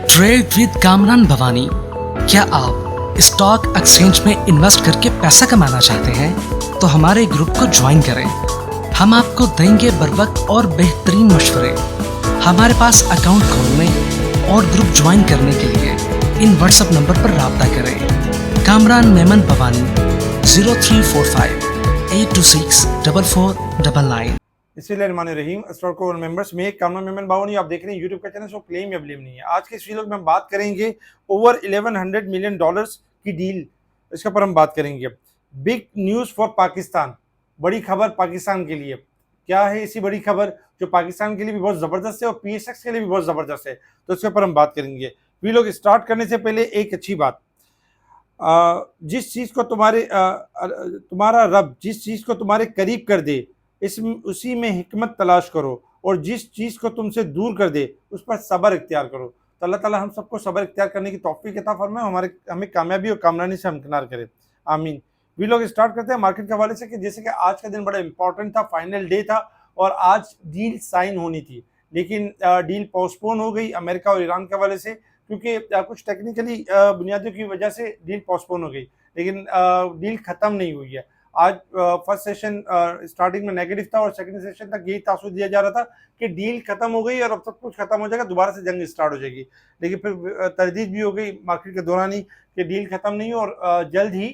Trade with Kamran Bhavani. क्या आप stock exchange में इन्वेस्ट करके पैसा कमाना चाहते हैं तो हमारे ग्रुप को ज्वाइन करें। हम आपको देंगे बर वक्त और बेहतरीन मशवरे। हमारे पास अकाउंट खोलने और ग्रुप ज्वाइन करने के लिए इन व्हाट्सएप नंबर पर राब्ता करें। कामरान मेमन भवानी 0345 826 4499। बिस्मिल्लाहिर्रहमानिर्रहीम। अस्सलाम वालेकुम मेंबर्स, मैं कामरान मेमन भवानी, आप देख रहे हैं यूट्यूब का चैनल। सो क्लेम या ब्लेम नहीं है। आज के इस वीडियो में हम बात करेंगे ओवर 1100 मिलियन डॉलर्स की डील, इसके ऊपर हम बात करेंगे। बिग न्यूज़ फॉर पाकिस्तान, बड़ी खबर पाकिस्तान के लिए। क्या है ऐसी बड़ी खबर जो पाकिस्तान के लिए भी बहुत ज़बरदस्त है और पीएसएक्स के लिए भी बहुत ज़बरदस्त है, तो इसके ऊपर हम बात करेंगे। वीडियो को स्टार्ट करने से पहले एक अच्छी बात, जिस चीज़ को तुम्हारा रब जिस चीज़ को तुम्हारे करीब कर दे उसी में हिकमत तलाश करो, और जिस चीज़ को तुमसे दूर कर दे उस पर सब्र इख्तियार करो। तो अल्लाह ताला हम सबको सब्र इख्तियार करने की तौफीक अता फरमाए, हमें कामयाबी और कामरानी से हमकिनार करे, आमीन। वी लोग स्टार्ट करते हैं मार्केट के हवाले से कि जैसे कि आज का दिन बड़ा इंपॉर्टेंट था, फाइनल डे था और आज डील साइन होनी थी, लेकिन डील पोस्टपोन हो गई अमेरिका और ईरान के हवाले से, क्योंकि कुछ टेक्निकली बुनियादियों की वजह से डील पोस्टपोन हो गई, लेकिन डील ख़त्म नहीं हुई है। आज फर्स्ट सेशन स्टार्टिंग में नेगेटिव था और सेकंड सेशन तक यही तासुर दिया जा रहा था कि डील खत्म हो गई और अब सब कुछ खत्म हो जाएगा, दोबारा से जंग स्टार्ट हो जाएगी। लेकिन फिर तरदीद भी हो गई मार्केट के दौरान ही कि डील खत्म नहीं और जल्द ही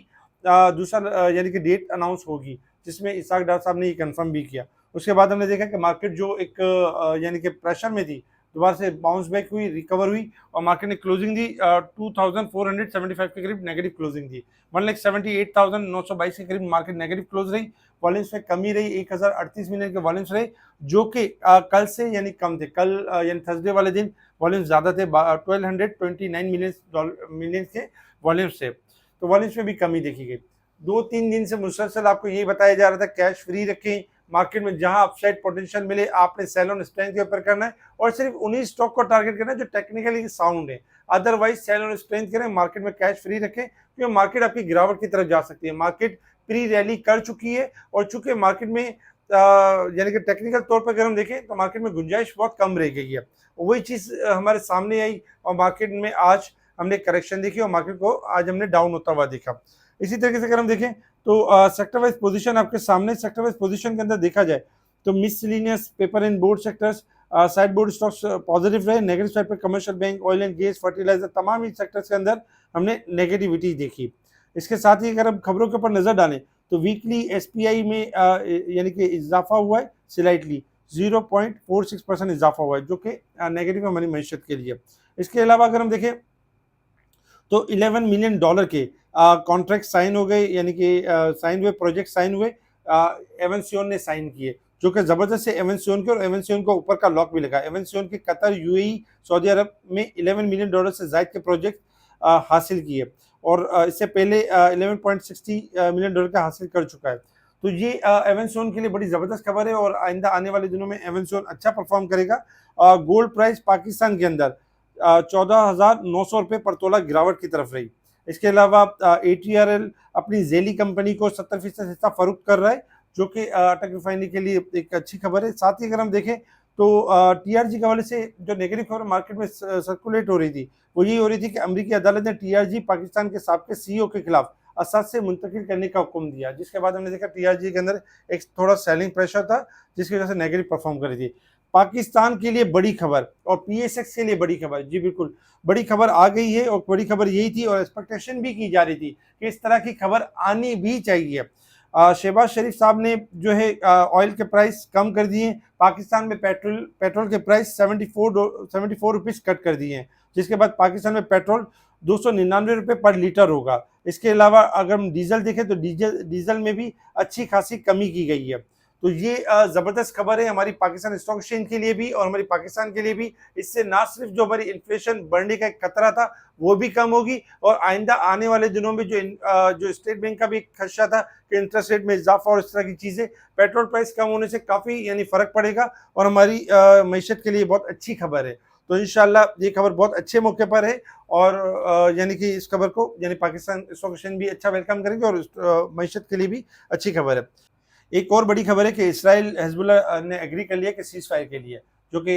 दूसरा यानी कि डेट अनाउंस होगी, जिसमें इसाक डार साहब ने ये कंफर्म भी किया। उसके बाद हमने देखा कि मार्केट जो एक यानी कि प्रेशर में थी, दोबारा से बाउंस बैक हुई, रिकवर हुई और मार्केट ने क्लोजिंग दी 2475 के करीब नेगेटिव क्लोजिंग दी। 1,78,922 के करीब मार्केट नेगेटिव क्लोज रही। वॉल्यूम्स में कमी रही, 1038 मिलियन के वॉल्यूम्स रहे, जो कि कल से यानी कम थे। कल यानी थर्सडे वाले दिन वॉल्यूम्स ज़्यादा थे, 1229 मिलियन के वॉल्यूम्स थे, तो वॉल्यूम्स में भी कमी देखी गई। 2-3 दिन से मुसलसल आपको यही बताया जा रहा था कैश फ्री रखें, मार्केट में जहां अपसाइड पोटेंशियल मिले आपने सेल ऑन स्ट्रेंथ के ऊपर करना है और सिर्फ उन्हीं स्टॉक को टारगेट करना है जो टेक्निकली साउंड है। अदरवाइज सेल ऑन स्ट्रेंथ करें, मार्केट में कैश फ्री रखें, क्योंकि मार्केट आपकी गिरावट की तरफ जा सकती है। मार्केट प्री रैली कर चुकी है और चूंकि मार्केट में यानी कि टेक्निकल तौर पर अगर हम देखें तो मार्केट में गुंजाइश बहुत कम रह गई है। वही चीज़ हमारे सामने आई और मार्केट में आज हमने करेक्शन देखी और मार्केट को आज हमने डाउन होता हुआ देखा। इसी तरीके से अगर हम देखें तो सेक्टर वाइज पोजीशन आपके सामने, सेक्टर वाइज पोजीशन के अंदर देखा जाए तो miscellaneous paper and board sectors, side board stocks positive रहे। नेगेटिव साइड पर commercial bank, oil and gas, fertiliser, तमाम ही सेक्टर्स के अंदर हमने नेगेटिविटी देखी। इसके साथ ही अगर हम खबरों के ऊपर नजर डालें तो वीकली एसपीआई में यानी कि इजाफा हुआ है स्लाइटली, 0.46% इजाफा हुआ है, जो कि नेगेटिव हमारी मैशत के लिए। इसके अलावा अगर हम देखें तो 11 मिलियन डॉलर के कॉन्ट्रैक्ट साइन हो गए, यानी कि साइन हुए, प्रोजेक्ट साइन हुए, एवंसियोन ने साइन किए, जो कि ज़बरदस्त है एवंसियोन के, और एवंसियोन को ऊपर का लॉक भी लगा। एवंसियोन के कतर, यूएई, सऊदी अरब में 11 मिलियन डॉलर से ज़ायद के प्रोजेक्ट हासिल किए और इससे पहले 11.60 मिलियन डॉलर का हासिल कर चुका है। तो ये एवंसियोन के लिए बड़ी ज़बरदस्त खबर है और आइंदा आने वाले दिनों में एवंसियोन अच्छा परफॉर्म करेगा। गोल्ड प्राइस पाकिस्तान के अंदर 14,900 रुपये पर तोला गिरावट की तरफ रही। इसके अलावा ATRL अपनी जेली कंपनी को 70% हिस्सा फरोख्त कर रहा है, जो कि अटक रिफाइनरी के लिए एक अच्छी खबर है। साथ ही अगर हम देखें तो TRG के हवाले से जो नेगेटिव खबर मार्केट में सर्कुलेट हो रही थी वो यही हो रही थी कि अमरीकी अदालत ने TRG पाकिस्तान के साबिक़ CEO के खिलाफ असद से मुंतकिल करने का हुक्म दिया, जिसके बाद हमने देखा TRG के अंदर एक थोड़ा सेलिंग प्रेशर था, जिसकी वजह से नेगेटिव परफॉर्म कर रही थी। पाकिस्तान के लिए बड़ी खबर और पीएसएक्स के लिए बड़ी खबर, जी बिल्कुल बड़ी खबर आ गई है और बड़ी खबर यही थी और एक्सपेक्टेशन भी की जा रही थी कि इस तरह की खबर आनी भी चाहिए। शहबाज शरीफ साहब ने जो है ऑयल के प्राइस कम कर दिए, पाकिस्तान में पेट्रोल के प्राइस 74 रुपीज़ कट कर दिए हैं, जिसके बाद पाकिस्तान में पेट्रोल 299 रुपये पर लीटर होगा। इसके अलावा अगर हम डीजल देखें तो डीजल में भी अच्छी खासी कमी की गई है। तो ये ज़बरदस्त खबर है हमारी पाकिस्तान स्टॉक एक्सचेंज के लिए भी और हमारी पाकिस्तान के लिए भी। इससे ना सिर्फ जो हमारी इन्फ्लेशन बढ़ने का एक खतरा था वो भी कम होगी और आइंदा आने वाले दिनों में जो स्टेट बैंक का भी एक खदशा था कि इंटरेस्ट रेट में इजाफा और इस तरह की चीज़ें, पेट्रोल प्राइस कम होने से काफ़ी यानी फ़र्क पड़ेगा और हमारी मैशत के लिए बहुत अच्छी खबर है। तो इंशाल्लाह ये खबर बहुत अच्छे मौके पर है और यानी कि इस खबर को यानी पाकिस्तान स्टॉक एक्सचेंज भी अच्छा वेलकम करेंगे और मैशत के लिए भी अच्छी खबर है। एक और बड़ी खबर है कि इसराइल हिजबुल्लाह ने एग्री कर लिया कि सीज फायर के लिए, जो कि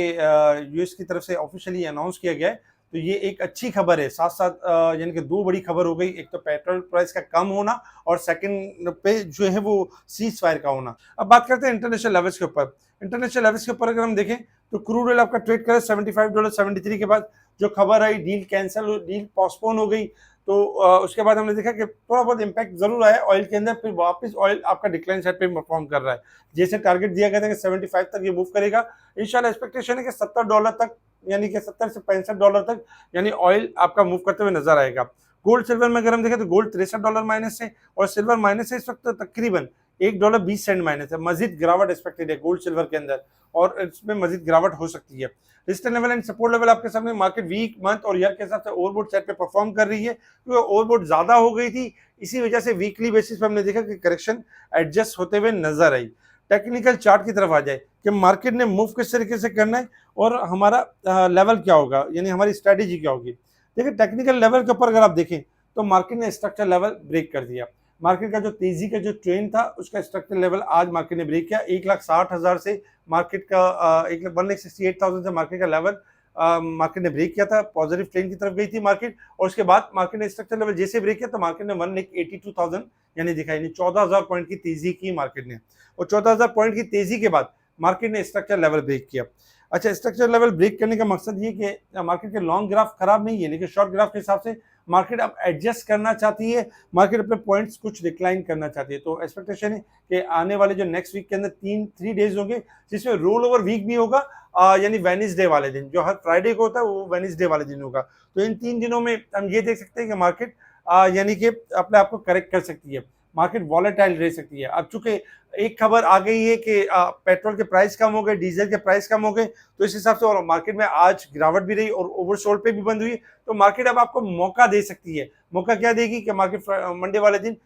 यूएस की तरफ से ऑफिशियली अनाउंस किया गया है। तो ये एक अच्छी खबर है। साथ साथ यानी कि दो बड़ी खबर हो गई, एक तो पेट्रोल प्राइस का कम होना और सेकंड पे जो है वो सीज फायर का होना। अब बात करते हैं इंटरनेशनल लेवल्स के ऊपर। इंटरनेशनल लेवल्स के ऊपर अगर हम देखें तो क्रूड ऑयल आपका ट्रेड करे $75.73 के बाद जो खबर I deal cancel, deal postpone हो गई, तो उसके बाद हमने देखा कि थोड़ा बहुत इम्पैक्ट जरूर आया ऑयल के अंदर, फिर वापस ऑयल आपका डिक्लाइन साइड पे परफॉर्म कर रहा है। जैसे टारगेट दिया गया था कि 75 तक ये मूव करेगा, इंशाल्लाह एक्सपेक्टेशन है कि $70 तक, यानी कि 70 से $65 तक यानी ऑयल आपका मूव करते हुए नजर आएगा। गोल्ड सिल्वर में अगर हम देखें तो गोल्ड $63 माइनस है और सिल्वर माइनस है इस वक्त तकरीबन $1.20 माइनस है। मजीद गिरावट एक्सपेक्टेड है गोल्ड सिल्वर के अंदर और इसमें मजीद गिरावट हो सकती है। Resistance level and support level आपके सामने, मार्केट वीक मंथ और ईयर के हिसाब से ओवरबॉट साइड पे परफॉर्म कर रही है, क्योंकि ओवरबॉट ज्यादा हो गई थी, इसी वजह से वीकली बेसिस पे हमने देखा कि करेक्शन एडजस्ट होते हुए नजर आई। टेक्निकल चार्ट की तरफ आ जाए कि मार्केट ने मूव किस तरीके से करना है और हमारा लेवल क्या होगा, यानी हमारी स्ट्रेटेजी क्या होगी। देखिए टेक्निकल लेवल के ऊपर अगर आप देखें तो मार्केट ने स्ट्रक्चर लेवल ब्रेक कर दिया। मार्केट का जो तेजी का जो ट्रेंड था उसका स्ट्रक्चर लेवल आज मार्केट ने ब्रेक किया। 1,60,000 से मार्केट का 1,68,000 से मार्केट का लेवल मार्केट ने ब्रेक किया था, पॉजिटिव ट्रेंड की तरफ गई थी मार्केट, और उसके बाद मार्केट ने स्ट्रक्चर लेवल जैसे ब्रेक किया तो मार्केट ने 1,82,000 यानी दिखाई, यानी 14,000 पॉइंट की तेजी की मार्केट ने, और 14,000 पॉइंट की तेजी के बाद मार्केट ने स्ट्रक्चर लेवल ब्रेक किया। अच्छा, स्ट्रक्चर लेवल ब्रेक करने का मकसद ये कि मार्केट के लॉन्ग ग्राफ खराब नहीं है, लेकिन शॉर्ट ग्राफ के हिसाब से मार्केट अब एडजस्ट करना चाहती है, मार्केट अपने पॉइंट्स कुछ डिक्लाइन करना चाहती है। तो एक्सपेक्टेशन है कि आने वाले जो नेक्स्ट वीक के अंदर 3 डेज होंगे, जिसमें रोल ओवर वीक भी होगा, यानी वेडनेसडे वाले दिन, जो हर फ्राइडे को होता है वो वेडनेसडे वाले दिन होगा। तो इन 3 दिनों में हम ये देख सकते हैं कि मार्केट यानी कि अपने आप को करेक्ट कर सकती है, मार्केट वॉलेटाइल रह सकती है। अब चूंकि एक खबर आ गई है कि पेट्रोल के प्राइस कम हो गए, डीजल के प्राइस कम हो गए, तो इस हिसाब से और मार्केट में आज गिरावट भी रही और ओवरसोल्ड पे भी बंद हुई, तो मार्केट अब आपको मौका दे सकती है। मौका क्या देगी कि मार्केट मंडे वाले दिन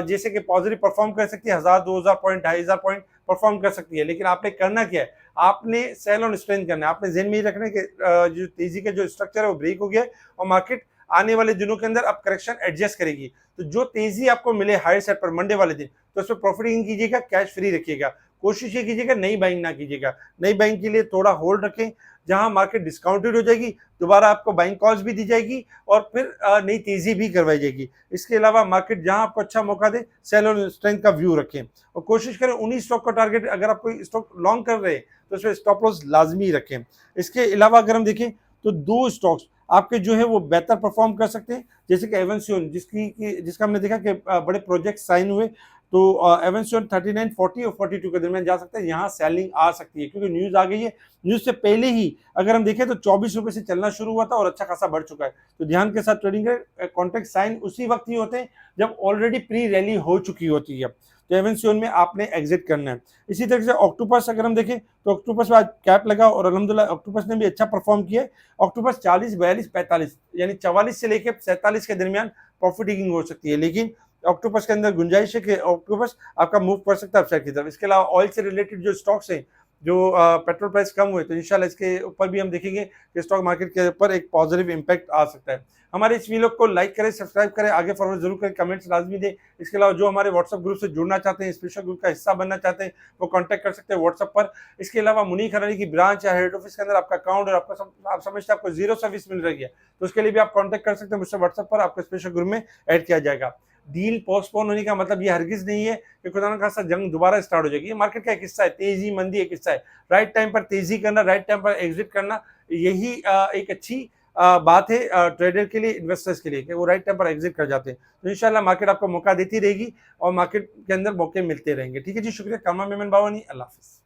जैसे कि पॉजिटिव परफॉर्म कर सकती है, 1,000-2,000 पॉइंट, 2,500 पॉइंट परफॉर्म कर सकती है। लेकिन आपने करना क्या है, आपने सेल ऑन स्ट्रेंथ करना है, आपने जेन में ही रखना है कि जो तेजी का जो स्ट्रक्चर है वो ब्रेक हो गया है और मार्केट आने वाले दिनों के अंदर अब करेक्शन एडजस्ट करेगी। तो जो तेजी आपको मिले हायर साइड पर मंडे वाले दिन, तो उसमें प्रॉफिटिंग कीजिएगा, कैश फ्री रखिएगा, कोशिश ये कीजिएगा नई बाइंग ना कीजिएगा। नई बाइंग के लिए थोड़ा होल्ड रखें, जहां मार्केट डिस्काउंटेड हो जाएगी दोबारा आपको बाइंग कॉस्ट भी दी जाएगी और फिर नई तेजी भी करवाई जाएगी। इसके अलावा मार्केट जहां आपको अच्छा मौका दे, सेल ऑन स्ट्रेंथ का व्यू रखें और कोशिश करें उन्हीं स्टॉक का टारगेट, अगर आप कोई स्टॉक लॉन्ग कर रहे हैं तो उसमें स्टॉप लॉस लाजमी रखें। इसके अलावा अगर हम देखें तो 2 स्टॉक्स आपके जो है वो बेहतर परफॉर्म कर सकते हैं, जैसे कि एवेंसियन, जिसका हमने देखा कि बड़े प्रोजेक्ट साइन हुए, तो एवेंसियन 39, 40 और 42 के दरमियान जा सकता है, यहाँ सेलिंग आ सकती है क्योंकि न्यूज आ गई है। न्यूज से पहले ही अगर हम देखें तो 24 रुपए से चलना शुरू हुआ था और अच्छा खासा बढ़ चुका है, तो ध्यान के साथ ट्रेडिंग करें। कॉन्ट्रैक्ट साइन उसी वक्त ही होते हैं जब ऑलरेडी प्री रैली हो चुकी होती है, तो एवेंसियन में आपने एग्जिट करना है। इसी तरह से ऑक्टोपस अगर हम देखें तो ऑक्टोपस में आज कैप लगा और अल्हम्दुलिल्लाह ऑक्टोपस ने भी अच्छा परफॉर्म किया है। ऑक्टोपस 40, 42, 45 यानी 44 से लेकर 47 के दरमियान प्रॉफिटिंग हो सकती है, लेकिन ऑक्टोपस के अंदर गुंजाइश है कि ऑक्टोपस आपका मूव कर सकता है अपसाइड की तरफ। इसके अलावा ऑयल से रिलेटेड जो स्टॉक्स हैं, जो पेट्रोल प्राइस कम हुए, तो इंशाल्लाह इसके ऊपर भी हम देखेंगे कि स्टॉक मार्केट के ऊपर एक पॉजिटिव इंपैक्ट आ सकता है। हमारे इस वीडियो को लाइक करें, सब्सक्राइब करें, आगे फॉरवर्ड जरूर करें, कमेंट्स लाजमी दें। इसके अलावा जो हमारे व्हाट्सएप ग्रुप से जुड़ना चाहते हैं, स्पेशल ग्रुप का हिस्सा बनना चाहते हैं, वो कॉन्टैक्ट कर सकते हैं व्हाट्सएप पर। इसके अलावा मुनीर खरानी की ब्रांच या हेड ऑफिस के अंदर आपका अकाउंट और आप समझते हैं आपको 0 सर्विस मिल रही है, तो उसके लिए भी आप कॉन्टैक्ट कर सकते हैं मुझसे व्हाट्सएप पर, आपको स्पेशल ग्रुप में ऐड किया जाएगा। डील पोस्टपोन होने का मतलब ये हरगिज नहीं है कि खुदा न खासा जंग दोबारा स्टार्ट हो जाएगी। ये मार्केट का एक हिस्सा है, तेजी मंदी एक हिस्सा है। राइट टाइम पर तेजी करना, राइट टाइम पर एग्जिट करना, यही एक अच्छी बात है ट्रेडर के लिए, इन्वेस्टर्स के लिए, कि वो राइट टाइम पर एग्जिट कर जाते हैं। तो इंशाल्लाह मार्केट आपको मौका देती रहेगी और मार्केट के अंदर मौके मिलते रहेंगे। ठीक है जी, शुक्रिया। कामरान मेमन बावानी, अल्लाह हाफिज़।